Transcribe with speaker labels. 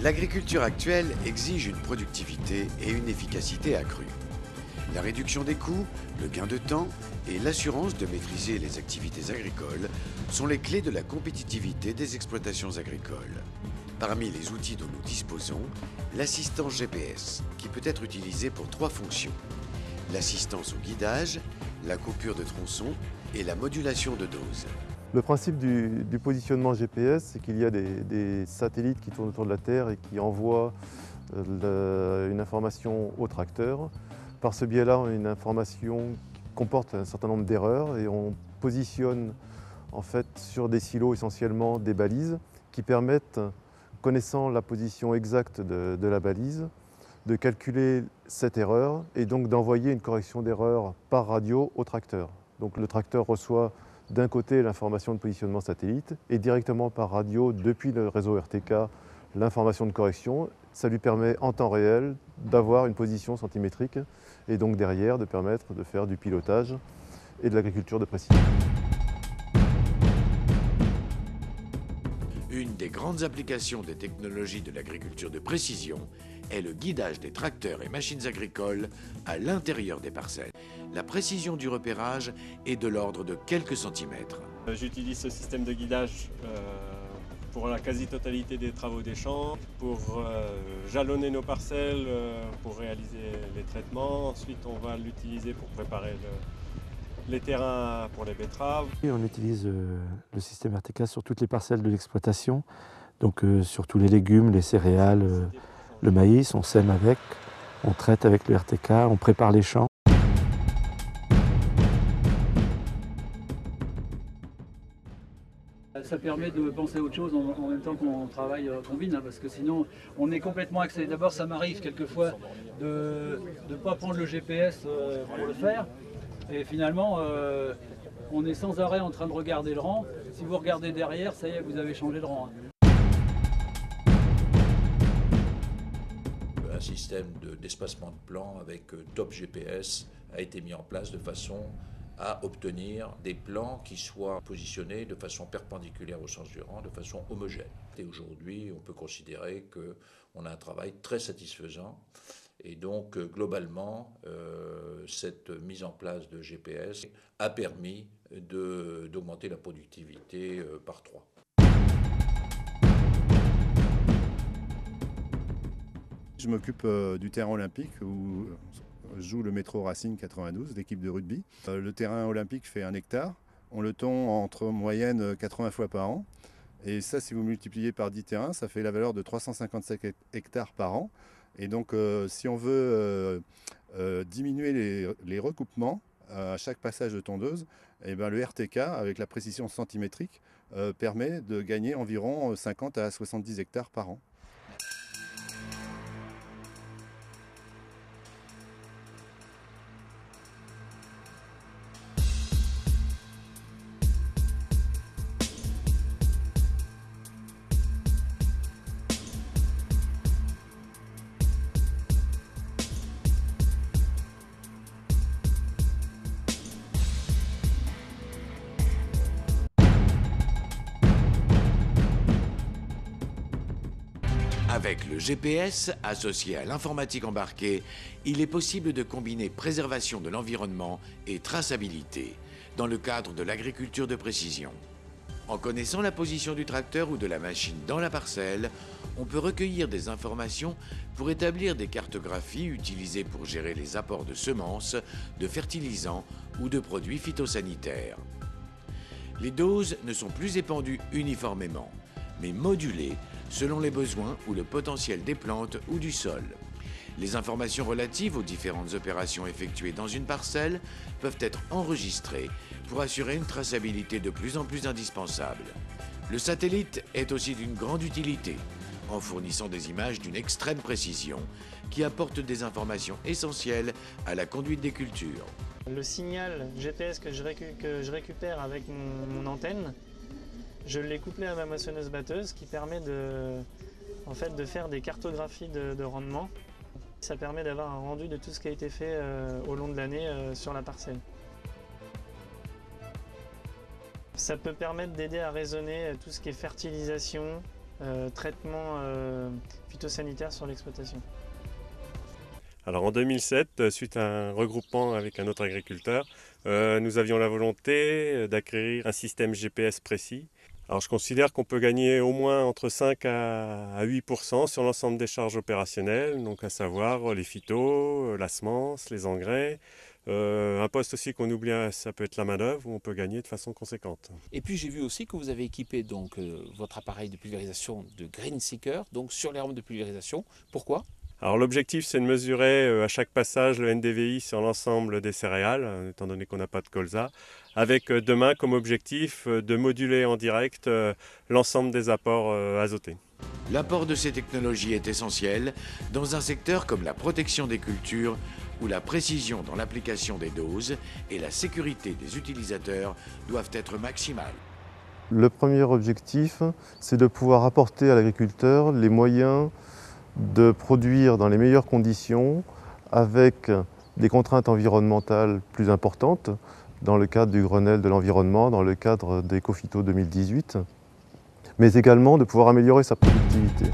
Speaker 1: L'agriculture actuelle exige une productivité et une efficacité accrues. La réduction des coûts, le gain de temps et l'assurance de maîtriser les activités agricoles sont les clés de la compétitivité des exploitations agricoles. Parmi les outils dont nous disposons, l'assistance GPS, qui peut être utilisée pour 3 fonctions. L'assistance au guidage, la coupure de tronçons et la modulation de dose.
Speaker 2: Le principe du positionnement GPS, c'est qu'il y a des satellites qui tournent autour de la Terre et qui envoient une information au tracteur. Par ce biais-là, on a une information qui comporte un certain nombre d'erreurs et on positionne en fait sur des silos essentiellement des balises qui permettent, connaissant la position exacte de la balise, de calculer cette erreur et donc d'envoyer une correction d'erreur par radio au tracteur. Donc le tracteur reçoit d'un côté l'information de positionnement satellite et directement par radio depuis le réseau RTK l'information de correction. Ça lui permet en temps réel d'avoir une position centimétrique et donc derrière de permettre de faire du pilotage et de l'agriculture de précision.
Speaker 1: Une des grandes applications des technologies de l'agriculture de précision est le guidage des tracteurs et machines agricoles à l'intérieur des parcelles. La précision du repérage est de l'ordre de quelques centimètres.
Speaker 3: J'utilise ce système de guidage pour la quasi-totalité des travaux des champs, pour jalonner nos parcelles, pour réaliser les traitements. Ensuite, on va l'utiliser pour préparer les terrains pour les betteraves.
Speaker 4: On utilise le système RTK sur toutes les parcelles de l'exploitation, donc sur tous les légumes, les céréales, le maïs, on sème avec, on traite avec le RTK, on prépare les champs.
Speaker 5: Ça permet de penser à autre chose en même temps qu'on travaille combine, parce que sinon on est complètement axé. D'abord, ça m'arrive quelquefois de ne pas prendre le GPS pour le faire. Et finalement, on est sans arrêt en train de regarder le rang. Si vous regardez derrière, ça y est, vous avez changé de rang.
Speaker 6: Un système d'espacement de plans avec Top GPS a été mis en place de façon à obtenir des plans qui soient positionnés de façon perpendiculaire au sens du rang, de façon homogène. Et aujourd'hui, on peut considérer qu'on a un travail très satisfaisant. Et donc, globalement, cette mise en place de GPS a permis d'augmenter la productivité par 3.
Speaker 7: Je m'occupe du terrain olympique où joue le Métro Racing 92, l'équipe de rugby. Le terrain olympique fait 1 hectare. On le tond entre moyenne 80 fois par an. Et ça, si vous multipliez par 10 terrains, ça fait la valeur de 355 hectares par an. Et donc, si on veut diminuer les recoupements à chaque passage de tondeuse, eh ben, le RTK, avec la précision centimétrique, permet de gagner environ 50 à 70 hectares par an.
Speaker 1: Avec le GPS associé à l'informatique embarquée, il est possible de combiner préservation de l'environnement et traçabilité dans le cadre de l'agriculture de précision. En connaissant la position du tracteur ou de la machine dans la parcelle, on peut recueillir des informations pour établir des cartographies utilisées pour gérer les apports de semences, de fertilisants ou de produits phytosanitaires. Les doses ne sont plus épandues uniformément, mais modulées selon les besoins ou le potentiel des plantes ou du sol. Les informations relatives aux différentes opérations effectuées dans une parcelle peuvent être enregistrées pour assurer une traçabilité de plus en plus indispensable. Le satellite est aussi d'une grande utilité, en fournissant des images d'une extrême précision qui apportent des informations essentielles à la conduite des cultures.
Speaker 8: Le signal GPS que je récupère avec mon antenne, je l'ai couplé à ma moissonneuse-batteuse qui permet de faire des cartographies de rendement. Ça permet d'avoir un rendu de tout ce qui a été fait au long de l'année sur la parcelle. Ça peut permettre d'aider à raisonner tout ce qui est fertilisation, traitement phytosanitaire sur l'exploitation.
Speaker 3: Alors en 2007, suite à un regroupement avec un autre agriculteur, nous avions la volonté d'acquérir un système GPS précis. Alors je considère qu'on peut gagner au moins entre 5 à 8% sur l'ensemble des charges opérationnelles, donc à savoir les phytos, la semence, les engrais. Un poste aussi qu'on oublie, ça peut être la main-d'œuvre, où on peut gagner de façon conséquente.
Speaker 9: Et puis j'ai vu aussi que vous avez équipé donc, votre appareil de pulvérisation de Green Seeker, donc sur les rampes de pulvérisation. Pourquoi ?
Speaker 3: Alors l'objectif, c'est de mesurer à chaque passage le NDVI sur l'ensemble des céréales, étant donné qu'on n'a pas de colza, avec demain comme objectif de moduler en direct l'ensemble des apports azotés.
Speaker 1: L'apport de ces technologies est essentiel dans un secteur comme la protection des cultures, où la précision dans l'application des doses et la sécurité des utilisateurs doivent être maximales.
Speaker 2: Le premier objectif, c'est de pouvoir apporter à l'agriculteur les moyens de produire dans les meilleures conditions avec des contraintes environnementales plus importantes dans le cadre du Grenelle de l'environnement, dans le cadre d'Ecophyto 2018, mais également de pouvoir améliorer sa productivité.